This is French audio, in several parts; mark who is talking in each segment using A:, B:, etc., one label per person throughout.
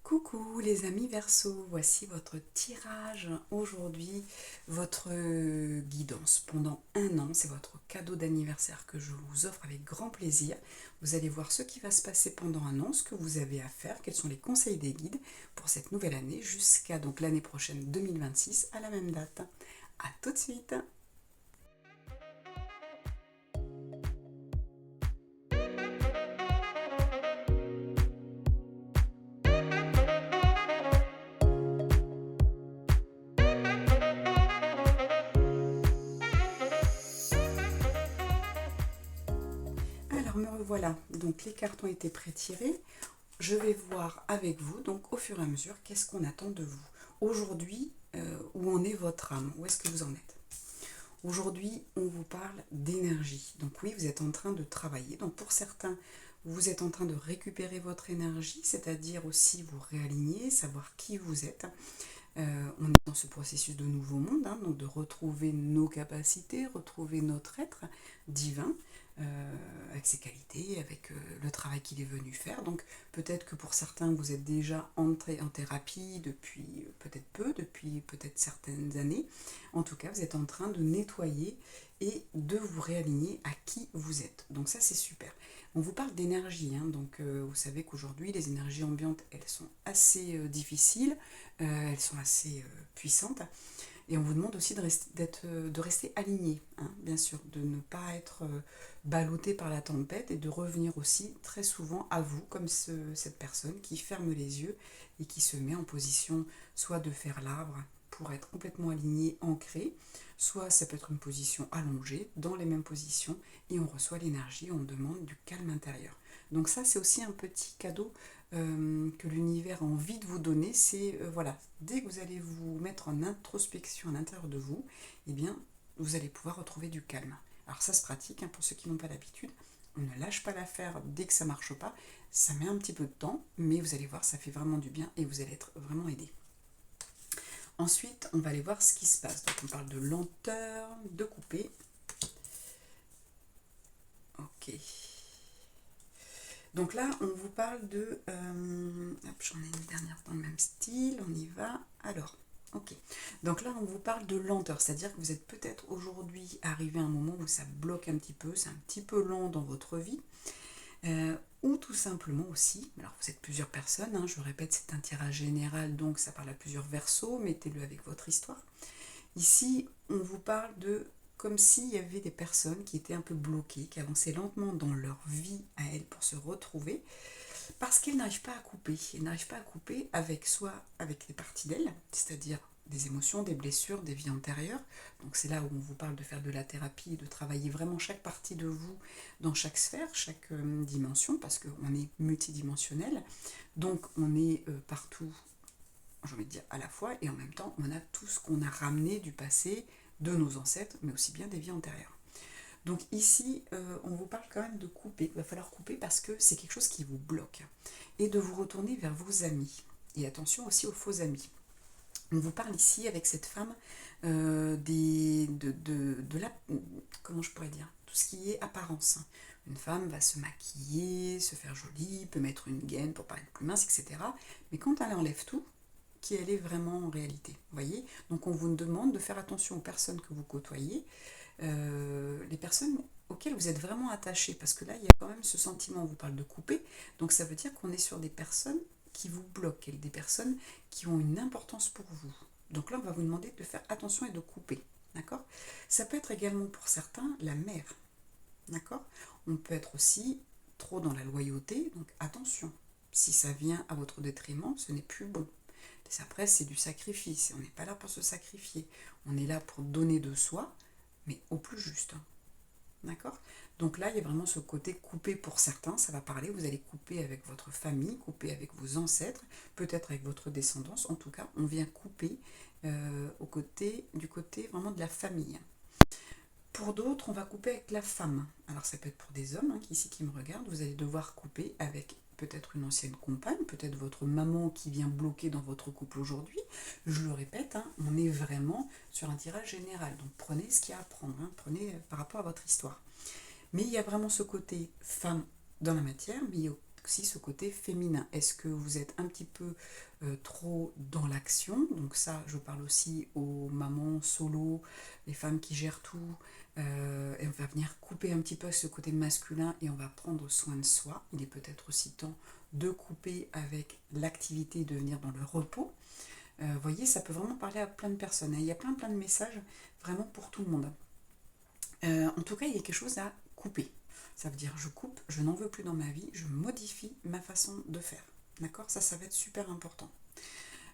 A: Coucou les amis Verseau, voici votre tirage aujourd'hui, votre guidance pendant un an, c'est votre cadeau d'anniversaire que je vous offre avec grand plaisir. Vous allez voir ce qui va se passer pendant un an, ce que vous avez à faire, quels sont les conseils des guides pour cette nouvelle année jusqu'à donc l'année prochaine 2026 à la même date. A tout de suite. Alors me revoilà, donc les cartes ont été pré-tirées. Je vais voir avec vous, donc au fur et à mesure, qu'est-ce qu'on attend de vous. Aujourd'hui, où en est votre âme? Où est-ce que vous en êtes? Aujourd'hui, on vous parle d'énergie. Donc oui, vous êtes en train de travailler. Donc pour certains, vous êtes en train de récupérer votre énergie, c'est-à-dire aussi vous réaligner, savoir qui vous êtes. On est dans ce processus de nouveau monde, hein, donc de retrouver nos capacités, retrouver notre être divin, avec ses qualités, avec le travail qu'il est venu faire. Donc peut-être que pour certains, vous êtes déjà entré en thérapie depuis depuis peut-être certaines années. En tout cas, vous êtes en train de nettoyer et de vous réaligner à qui vous êtes. Donc ça, c'est super. On vous parle d'énergie, hein, donc vous savez qu'aujourd'hui, les énergies ambiantes, elles sont assez difficiles, elles sont assez puissantes. Et on vous demande aussi de rester aligné, hein, bien sûr, de ne pas être ballotté par la tempête et de revenir aussi très souvent à vous, comme cette personne qui ferme les yeux et qui se met en position soit de faire l'arbre pour être complètement aligné, ancré, soit ça peut être une position allongée, dans les mêmes positions, et on reçoit l'énergie, on demande du calme intérieur. Donc ça, c'est aussi un petit cadeau que l'univers a envie de vous donner, c'est voilà, dès que vous allez vous mettre en introspection à l'intérieur de vous, eh bien, vous allez pouvoir retrouver du calme. Alors ça se pratique, hein, pour ceux qui n'ont pas l'habitude. On ne lâche pas l'affaire dès que ça ne marche pas. Ça met un petit peu de temps, mais vous allez voir, ça fait vraiment du bien et vous allez être vraiment aidé. Ensuite, on va aller voir ce qui se passe. Donc on parle de lenteur, de couper. Ok. Donc là, on vous parle de... j'en ai une dernière dans le même style, on y va. Alors, ok. Donc là, on vous parle de lenteur, c'est-à-dire que vous êtes peut-être aujourd'hui arrivé à un moment où ça bloque un petit peu, c'est un petit peu lent dans votre vie. Ou tout simplement aussi, alors vous êtes plusieurs personnes, hein, je répète, c'est un tirage général, donc ça parle à plusieurs versos, mettez-le avec votre histoire. Ici, on vous parle de comme s'il y avait des personnes qui étaient un peu bloquées, qui avançaient lentement dans leur vie à elles pour se retrouver, parce qu'elles n'arrivent pas à couper. Elles n'arrivent pas à couper avec soit avec des parties d'elles, c'est-à-dire des émotions, des blessures, des vies antérieures. Donc c'est là où on vous parle de faire de la thérapie et de travailler vraiment chaque partie de vous dans chaque sphère, chaque dimension, parce qu'on est multidimensionnel. Donc on est partout, j'ai envie de dire à la fois, et en même temps on a tout ce qu'on a ramené du passé, de nos ancêtres, mais aussi bien des vies antérieures. Donc ici, on vous parle quand même de couper. Il va falloir couper parce que c'est quelque chose qui vous bloque. Et de vous retourner vers vos amis. Et attention aussi aux faux amis. On vous parle ici avec cette femme de la... Comment je pourrais dire? Tout ce qui est apparence. Une femme va se maquiller, se faire jolie, peut mettre une gaine pour paraître plus mince, etc. Mais quand elle enlève tout, qui elle est vraiment en réalité. Vous voyez? Donc on vous demande de faire attention aux personnes que vous côtoyez, les personnes auxquelles vous êtes vraiment attaché, parce que là il y a quand même ce sentiment, on vous parle de couper, donc ça veut dire qu'on est sur des personnes qui vous bloquent, des personnes qui ont une importance pour vous. Donc là on va vous demander de faire attention et de couper, d'accord? Ça peut être également pour certains la mère, d'accord? On peut être aussi trop dans la loyauté, donc attention, si ça vient à votre détriment, ce n'est plus bon. Après, c'est du sacrifice. On n'est pas là pour se sacrifier. On est là pour donner de soi, mais au plus juste. D'accord? Donc là, il y a vraiment ce côté coupé pour certains. Ça va parler. Vous allez couper avec votre famille, couper avec vos ancêtres, peut-être avec votre descendance. En tout cas, on vient couper du côté vraiment de la famille. Pour d'autres, on va couper avec la femme. Alors ça peut être pour des hommes, hein, ici qui me regardent. Vous allez devoir couper avec peut-être une ancienne compagne, peut-être votre maman qui vient bloquer dans votre couple aujourd'hui. Je le répète, hein, on est vraiment sur un tirage général. Donc prenez ce qu'il y a à prendre, hein, prenez par rapport à votre histoire. Mais il y a vraiment ce côté femme dans la matière, mais il y a aussi ce côté féminin. Est-ce que vous êtes un petit peu trop dans l'action? Donc ça, je parle aussi aux mamans solo, les femmes qui gèrent tout. Et on va venir couper un petit peu ce côté masculin et on va prendre soin de soi. Il est peut-être aussi temps de couper avec l'activité, de venir dans le repos. Vous voyez, ça peut vraiment parler à plein de personnes. Il y a plein de messages vraiment pour tout le monde. En tout cas, il y a quelque chose à couper. Ça veut dire je coupe, je n'en veux plus dans ma vie, je modifie ma façon de faire. D'accord? Ça va être super important.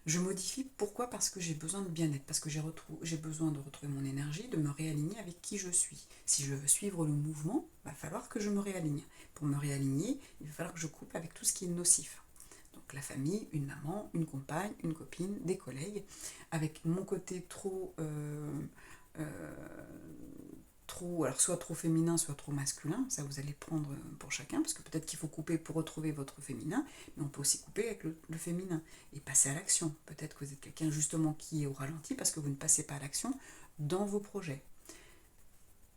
A: Je modifie, pourquoi? Parce que j'ai besoin de bien-être, parce que j'ai besoin de retrouver mon énergie, de me réaligner avec qui je suis. Si je veux suivre le mouvement, il va falloir que je me réaligne. Pour me réaligner, il va falloir que je coupe avec tout ce qui est nocif. Donc la famille, une maman, une compagne, une copine, des collègues, avec mon côté trop, alors soit trop féminin, soit trop masculin, ça vous allez prendre pour chacun, parce que peut-être qu'il faut couper pour retrouver votre féminin, mais on peut aussi couper avec le féminin et passer à l'action. Peut-être que vous êtes quelqu'un justement qui est au ralenti parce que vous ne passez pas à l'action dans vos projets.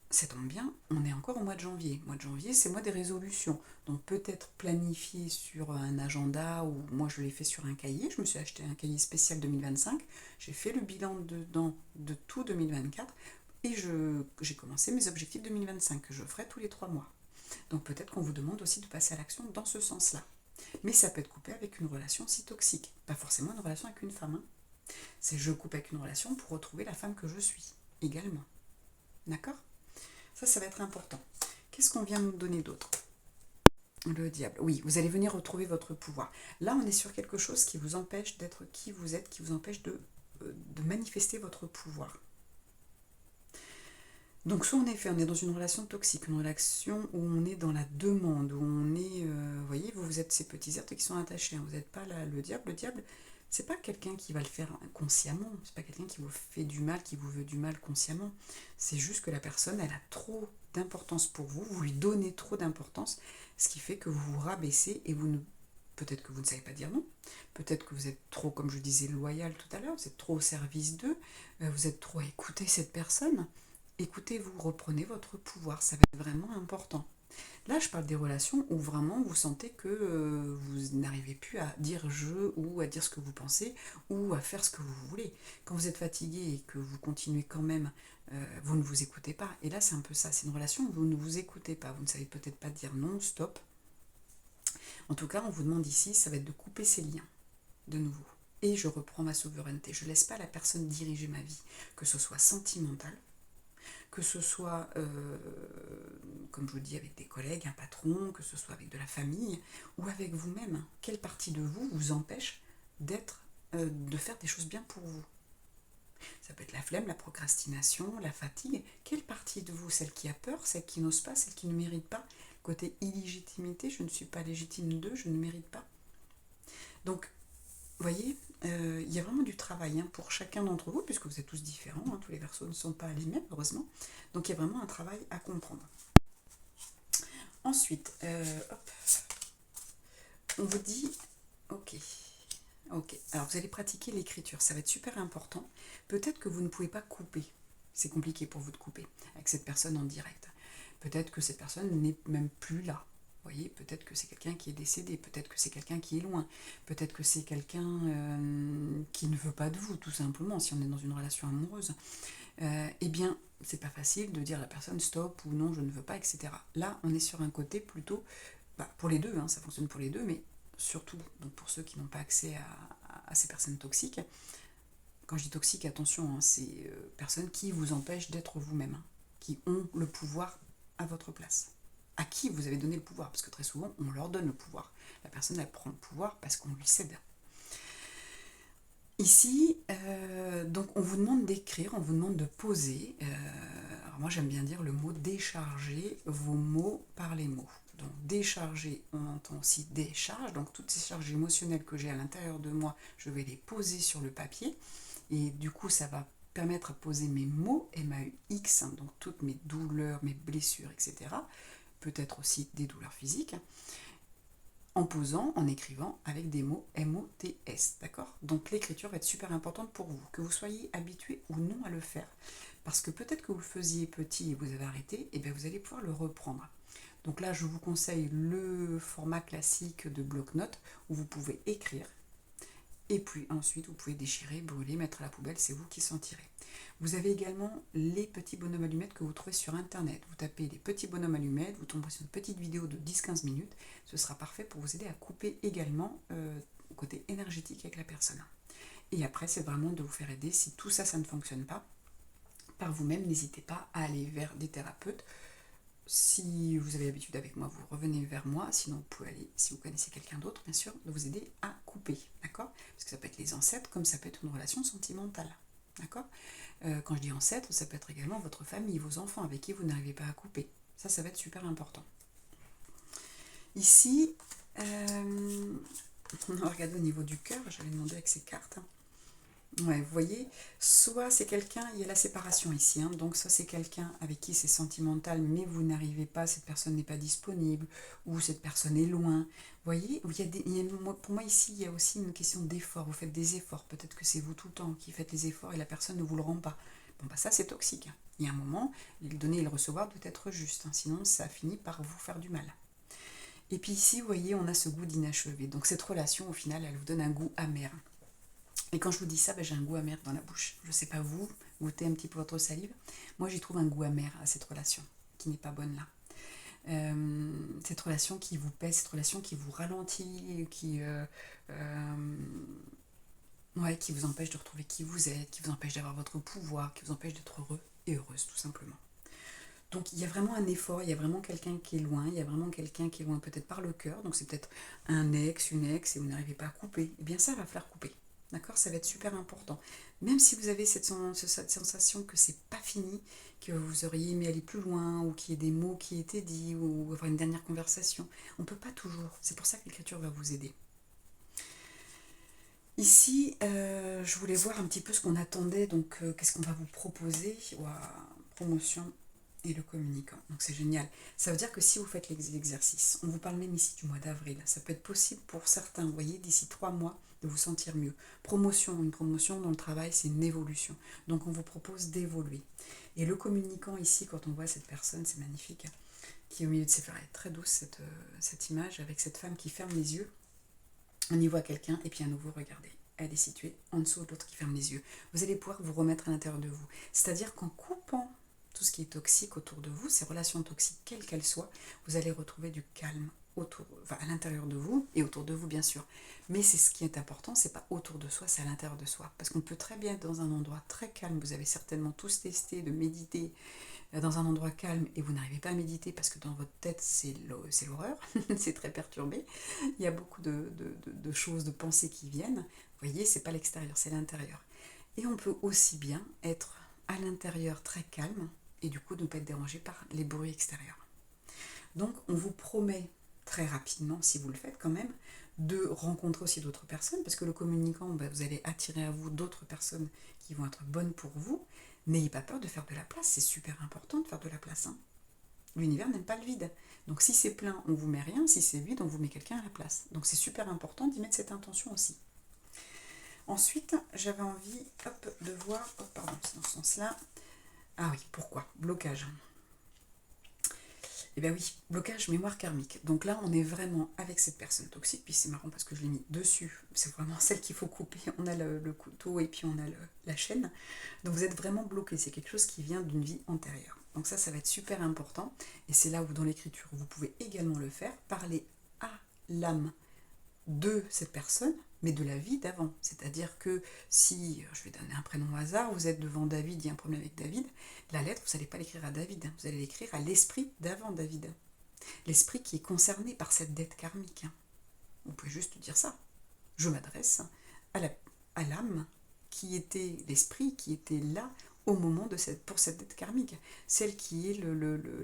A: Ça tombe bien, on est encore au mois de janvier. Le mois de janvier, c'est le mois des résolutions. Donc peut-être planifier sur un agenda, ou moi je l'ai fait sur un cahier. Je me suis acheté un cahier spécial 2025. J'ai fait le bilan de tout 2024. Et j'ai commencé mes objectifs 2025 que je ferai tous les 3 mois. Donc peut-être qu'on vous demande aussi de passer à l'action dans ce sens-là. Mais ça peut être coupé avec une relation si toxique. Pas forcément une relation avec une femme. C'est je coupe avec une relation pour retrouver la femme que je suis également. D'accord? Ça va être important. Qu'est-ce qu'on vient nous donner d'autre? Le diable. Oui, vous allez venir retrouver votre pouvoir. Là, on est sur quelque chose qui vous empêche d'être qui vous êtes, qui vous empêche de manifester votre pouvoir. Donc soit en effet on est dans une relation toxique, une relation où on est dans la demande, où on est, vous voyez, vous êtes ces petits êtres qui sont attachés, vous n'êtes pas là, le diable. Le diable, c'est pas quelqu'un qui va le faire consciemment, c'est pas quelqu'un qui vous fait du mal, qui vous veut du mal consciemment. C'est juste que la personne, elle a trop d'importance pour vous, vous lui donnez trop d'importance, ce qui fait que vous vous rabaissez et peut-être que vous ne savez pas dire non, peut-être que vous êtes trop, comme je disais, loyal tout à l'heure, vous êtes trop au service d'eux, vous êtes trop à écouter cette personne. Écoutez-vous, reprenez votre pouvoir, ça va être vraiment important. Là, je parle des relations où vraiment vous sentez que vous n'arrivez plus à dire je ou à dire ce que vous pensez ou à faire ce que vous voulez. Quand vous êtes fatigué et que vous continuez quand même, vous ne vous écoutez pas. Et là, c'est un peu ça, c'est une relation où vous ne vous écoutez pas. Vous ne savez peut-être pas dire non, stop. En tout cas, on vous demande ici, ça va être de couper ces liens, de nouveau. Et je reprends ma souveraineté. Je ne laisse pas la personne diriger ma vie, que ce soit sentimental, que ce soit, comme je vous dis, avec des collègues, un patron, que ce soit avec de la famille, ou avec vous-même. Quelle partie de vous vous empêche de faire des choses bien pour vous? Ça peut être la flemme, la procrastination, la fatigue. Quelle partie de vous? Celle qui a peur, celle qui n'ose pas, celle qui ne mérite pas? Côté illégitimité, je ne suis pas légitime d'eux, je ne mérite pas. Donc, vous voyez, il y a vraiment du travail pour chacun d'entre vous, puisque vous êtes tous différents, tous les verseaux ne sont pas les mêmes, heureusement. Donc il y a vraiment un travail à comprendre. Ensuite, on vous dit, ok, alors vous allez pratiquer l'écriture, ça va être super important. Peut-être que vous ne pouvez pas couper, c'est compliqué pour vous de couper avec cette personne en direct. Peut-être que cette personne n'est même plus là. Vous voyez, peut-être que c'est quelqu'un qui est décédé, peut-être que c'est quelqu'un qui est loin, peut-être que c'est quelqu'un qui ne veut pas de vous, tout simplement, si on est dans une relation amoureuse. Eh bien, c'est pas facile de dire à la personne stop ou non, je ne veux pas, etc. Là, on est sur un côté plutôt, pour les deux, ça fonctionne pour les deux, mais surtout donc pour ceux qui n'ont pas accès à ces personnes toxiques. Quand je dis toxique, attention, c'est personnes qui vous empêchent d'être vous-même, qui ont le pouvoir à votre place. À qui vous avez donné le pouvoir, parce que très souvent on leur donne le pouvoir. La personne elle prend le pouvoir parce qu'on lui cède. Ici, donc on vous demande d'écrire, on vous demande de poser. Alors moi j'aime bien dire le mot décharger vos mots par les mots. Donc décharger, on entend aussi décharge, donc toutes ces charges émotionnelles que j'ai à l'intérieur de moi, je vais les poser sur le papier. Et du coup ça va permettre de poser mes mots, MAUX, donc toutes mes douleurs, mes blessures, etc. Peut-être aussi des douleurs physiques, en posant, en écrivant avec des mots MOTS, d'accord? Donc l'écriture va être super importante pour vous, que vous soyez habitué ou non à le faire. Parce que peut-être que vous le faisiez petit et vous avez arrêté, et bien vous allez pouvoir le reprendre. Donc là, je vous conseille le format classique de bloc-notes où vous pouvez écrire. Et puis ensuite, vous pouvez déchirer, brûler, mettre à la poubelle, c'est vous qui s'en tirez. Vous avez également les petits bonhommes allumettes que vous trouvez sur internet. Vous tapez les petits bonhommes allumettes, vous tomberez sur une petite vidéo de 10-15 minutes. Ce sera parfait pour vous aider à couper également côté énergétique avec la personne. Et après, c'est vraiment de vous faire aider. Si tout ça, ça ne fonctionne pas, par vous-même, n'hésitez pas à aller vers des thérapeutes. Si vous avez l'habitude avec moi, vous revenez vers moi. Sinon, vous pouvez aller, si vous connaissez quelqu'un d'autre, bien sûr, de vous aider à couper. D'accord? Parce que ça peut être les ancêtres, comme ça peut être une relation sentimentale. D'accord? Quand je dis ancêtre, ça peut être également votre famille, vos enfants avec qui vous n'arrivez pas à couper. Ça va être super important. Ici, on va regarder au niveau du cœur. J'avais demandé avec ces cartes. Ouais, vous voyez, soit c'est quelqu'un, il y a la séparation ici, hein, donc soit c'est quelqu'un avec qui c'est sentimental, mais vous n'arrivez pas, cette personne n'est pas disponible, ou cette personne est loin. Vous voyez, pour moi ici, il y a aussi une question d'effort, vous faites des efforts, peut-être que c'est vous tout le temps qui faites les efforts et la personne ne vous le rend pas. Bon, bah ça c'est toxique. Il y a un moment, le donner et le recevoir doit être juste, hein, sinon ça finit par vous faire du mal. Et puis ici, vous voyez, on a ce goût d'inachevé, donc cette relation, au final, elle vous donne un goût amer. Et quand je vous dis ça, j'ai un goût amer dans la bouche. Je ne sais pas vous, goûtez un petit peu votre salive. Moi, j'y trouve un goût amer à cette relation, qui n'est pas bonne là. Cette relation qui vous pèse, cette relation qui vous ralentit, qui vous empêche de retrouver qui vous êtes, qui vous empêche d'avoir votre pouvoir, qui vous empêche d'être heureux et heureuse, tout simplement. Donc il y a vraiment un effort, il y a vraiment quelqu'un qui est loin, il y a vraiment quelqu'un qui est loin peut-être par le cœur, donc c'est peut-être un ex, une ex, et vous n'arrivez pas à couper. Eh bien ça va falloir couper. D'accord? Ça va être super important. Même si vous avez cette sensation que c'est pas fini, que vous auriez aimé aller plus loin, ou qu'il y ait des mots qui aient été dits, ou avoir une dernière conversation, on ne peut pas toujours. C'est pour ça que l'écriture va vous aider. Ici, je voulais voir un petit peu ce qu'on attendait, donc qu'est-ce qu'on va vous proposer. Promotion et le communicant. Donc c'est génial. Ça veut dire que si vous faites l'exercice, on vous parle même ici du mois d'avril, ça peut être possible pour certains, vous voyez, d'ici 3 mois, de vous sentir mieux. Une promotion dans le travail, c'est une évolution. Donc on vous propose d'évoluer. Et le communicant ici, quand on voit cette personne, c'est magnifique, qui est au milieu de ses fleurs, elle est très douce cette image, avec cette femme qui ferme les yeux. On y voit quelqu'un, et puis à nouveau, regardez, elle est située en dessous de l'autre qui ferme les yeux. Vous allez pouvoir vous remettre à l'intérieur de vous. C'est-à-dire qu'en coupant tout ce qui est toxique autour de vous, ces relations toxiques, quelles qu'elles soient, vous allez retrouver du calme à l'intérieur de vous et autour de vous, bien sûr. Mais c'est ce qui est important, c'est pas autour de soi, c'est à l'intérieur de soi. Parce qu'on peut très bien être dans un endroit très calme, vous avez certainement tous testé de méditer dans un endroit calme et vous n'arrivez pas à méditer parce que dans votre tête, c'est l'horreur, c'est très perturbé. Il y a beaucoup de choses, de pensées qui viennent. Vous voyez, c'est pas l'extérieur, c'est l'intérieur. Et on peut aussi bien être à l'intérieur très calme et du coup ne pas être dérangé par les bruits extérieurs. Donc on vous promet très rapidement, si vous le faites quand même, de rencontrer aussi d'autres personnes, parce que le communicant, vous allez attirer à vous d'autres personnes qui vont être bonnes pour vous. N'ayez pas peur de faire de la place, c'est super important de faire de la place. Hein. L'univers n'aime pas le vide. Donc si c'est plein, on vous met rien, si c'est vide, on vous met quelqu'un à la place. Donc c'est super important d'y mettre cette intention aussi. Ensuite, j'avais envie de voir, c'est dans ce sens-là. Ah oui, pourquoi? Blocage. Eh bien oui, blocage mémoire karmique. Donc là, on est vraiment avec cette personne toxique, puis c'est marrant parce que je l'ai mis dessus. C'est vraiment celle qu'il faut couper. On a le couteau et puis on a la chaîne. Donc vous êtes vraiment bloqué. C'est quelque chose qui vient d'une vie antérieure. Donc ça va être super important. Et c'est là où dans l'écriture, vous pouvez également le faire. Parler à l'âme de cette personne, mais de la vie d'avant. C'est-à-dire que si, je vais donner un prénom au hasard, vous êtes devant David, il y a un problème avec David, la lettre, vous n'allez pas l'écrire à David, vous allez l'écrire à l'esprit d'avant David. L'esprit qui est concerné par cette dette karmique. Vous pouvez juste dire ça. Je m'adresse à l'âme qui était l'esprit, qui était là au moment pour cette dette karmique. Celle qui est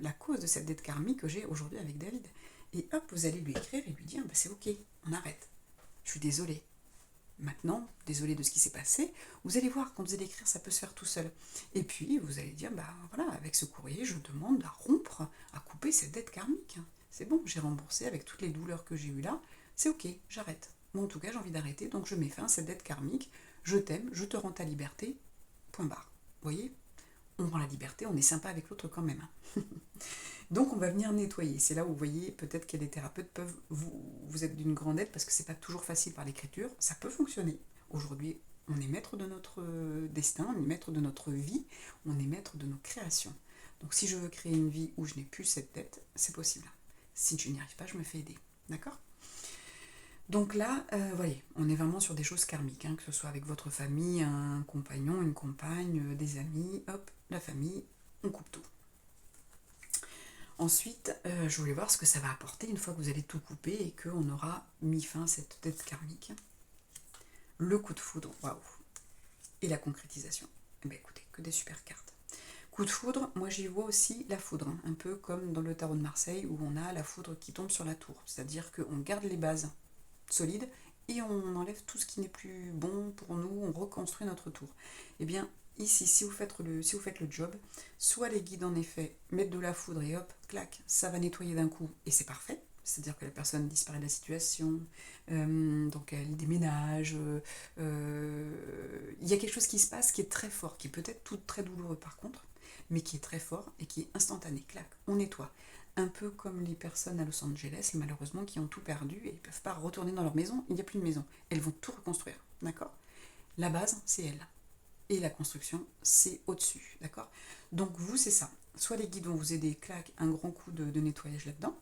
A: la cause de cette dette karmique que j'ai aujourd'hui avec David. Et hop, vous allez lui écrire et lui dire, c'est ok, on arrête. Je suis désolée. Maintenant, désolée de ce qui s'est passé. Vous allez voir, quand vous allez écrire, ça peut se faire tout seul. Et puis, vous allez dire, voilà, avec ce courrier, je demande à rompre, à couper cette dette karmique. C'est bon, j'ai remboursé avec toutes les douleurs que j'ai eues là. C'est ok, j'arrête. Bon, en tout cas, j'ai envie d'arrêter, donc je mets fin à cette dette karmique. Je t'aime, je te rends ta liberté. Point barre. Vous voyez ? on prend la liberté, on est sympa avec l'autre quand même. Donc on va venir nettoyer. C'est là où vous voyez peut-être que les thérapeutes peuvent vous être d'une grande aide parce que c'est pas toujours facile par l'écriture. Ça peut fonctionner. Aujourd'hui, on est maître de notre destin, on est maître de notre vie, on est maître de nos créations. Donc si je veux créer une vie où je n'ai plus cette tête, c'est possible. Si je n'y arrive pas, je me fais aider. D'accord ? Donc là, voyez, on est vraiment sur des choses karmiques, hein, que ce soit avec votre famille, un compagnon, une compagne, des amis, hop, la famille, on coupe tout. Ensuite, je voulais voir ce que ça va apporter une fois que vous allez tout couper et qu'on aura mis fin à cette tête karmique. Le coup de foudre, waouh. Et la concrétisation. Eh bien écoutez, que des super cartes. Coup de foudre, moi j'y vois aussi la foudre, hein, un peu comme dans le tarot de Marseille où on a la foudre qui tombe sur la tour. C'est-à-dire qu'on garde les bases solides et on enlève tout ce qui n'est plus bon pour nous, on reconstruit notre tour. Eh bien, ici, si vous faites le job, soit les guides en effet mettent de la foudre et hop, clac, ça va nettoyer d'un coup et c'est parfait. C'est-à-dire que la personne disparaît de la situation, donc elle déménage. Il y a quelque chose qui se passe qui est très fort, qui est peut-être tout très douloureux par contre, mais qui est très fort et qui est instantané. Clac, on nettoie. Un peu comme les personnes à Los Angeles, malheureusement, qui ont tout perdu et ils ne peuvent pas retourner dans leur maison, il n'y a plus de maison. Elles vont tout reconstruire, d'accord ? La base, c'est elle. Et la construction, c'est au-dessus, d'accord ? Donc vous, c'est ça. Soit les guides vont vous aider, clac, un grand coup de nettoyage là-dedans,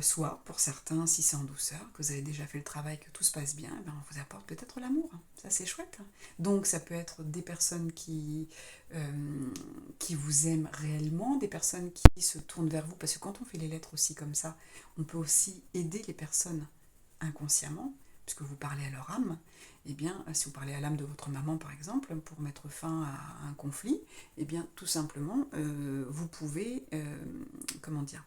A: soit, pour certains, si c'est en douceur, que vous avez déjà fait le travail, que tout se passe bien, ben on vous apporte peut-être l'amour. Ça, c'est chouette. Donc, ça peut être des personnes qui vous aiment réellement, des personnes qui se tournent vers vous, parce que quand on fait les lettres aussi comme ça, on peut aussi aider les personnes inconsciemment, puisque vous parlez à leur âme. Eh bien, si vous parlez à l'âme de votre maman, par exemple, pour mettre fin à un conflit, eh bien, tout simplement, vous pouvez, comment dire,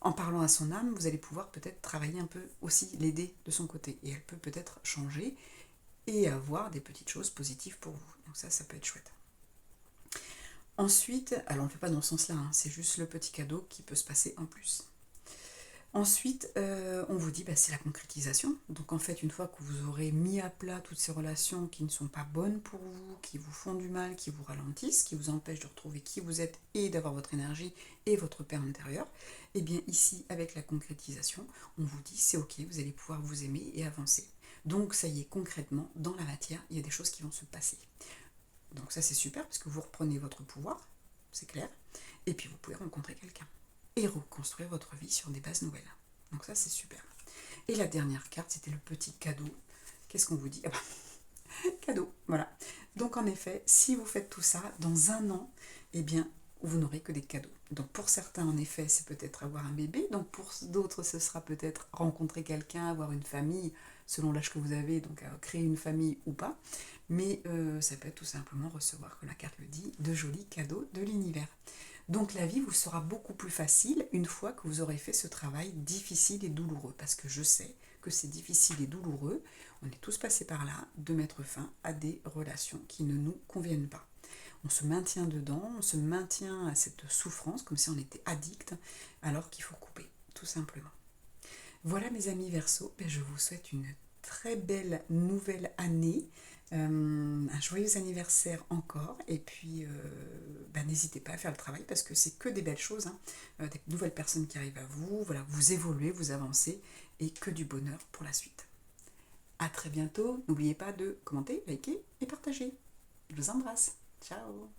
A: en parlant à son âme, vous allez pouvoir peut-être travailler un peu aussi, l'aider de son côté. Et elle peut peut-être changer et avoir des petites choses positives pour vous. Donc ça peut être chouette. Ensuite, alors on ne le fait pas dans ce sens-là, hein, c'est juste le petit cadeau qui peut se passer en plus. Ensuite, on vous dit, c'est la concrétisation. Donc en fait, une fois que vous aurez mis à plat toutes ces relations qui ne sont pas bonnes pour vous, qui vous font du mal, qui vous ralentissent, qui vous empêchent de retrouver qui vous êtes et d'avoir votre énergie et votre paix intérieure, et bien ici, avec la concrétisation, on vous dit, c'est ok, vous allez pouvoir vous aimer et avancer. Donc ça y est, concrètement, dans la matière, il y a des choses qui vont se passer. Donc ça c'est super parce que vous reprenez votre pouvoir, c'est clair, et puis vous pouvez rencontrer quelqu'un et reconstruire votre vie sur des bases nouvelles. Donc ça c'est super. Et la dernière carte, c'était le petit cadeau. Qu'est-ce qu'on vous dit ? Cadeau, voilà. Donc en effet, si vous faites tout ça, dans un an, eh bien, vous n'aurez que des cadeaux. Donc pour certains, en effet, c'est peut-être avoir un bébé. Donc pour d'autres, ce sera peut-être rencontrer quelqu'un, avoir une famille, selon l'âge que vous avez, donc créer une famille ou pas. Mais ça peut être tout simplement recevoir, comme la carte le dit, de jolis cadeaux de l'univers. Donc la vie vous sera beaucoup plus facile une fois que vous aurez fait ce travail difficile et douloureux. Parce que je sais que c'est difficile et douloureux, on est tous passés par là, de mettre fin à des relations qui ne nous conviennent pas. On se maintient dedans, on se maintient à cette souffrance, comme si on était addict, alors qu'il faut couper, tout simplement. Voilà mes amis Verseaux, je vous souhaite une très belle nouvelle année, un joyeux anniversaire encore, et puis n'hésitez pas à faire le travail parce que c'est que des belles choses, hein, des nouvelles personnes qui arrivent à vous, voilà, vous évoluez, vous avancez, et que du bonheur pour la suite. À très bientôt, n'oubliez pas de commenter, liker et partager. Je vous embrasse, ciao.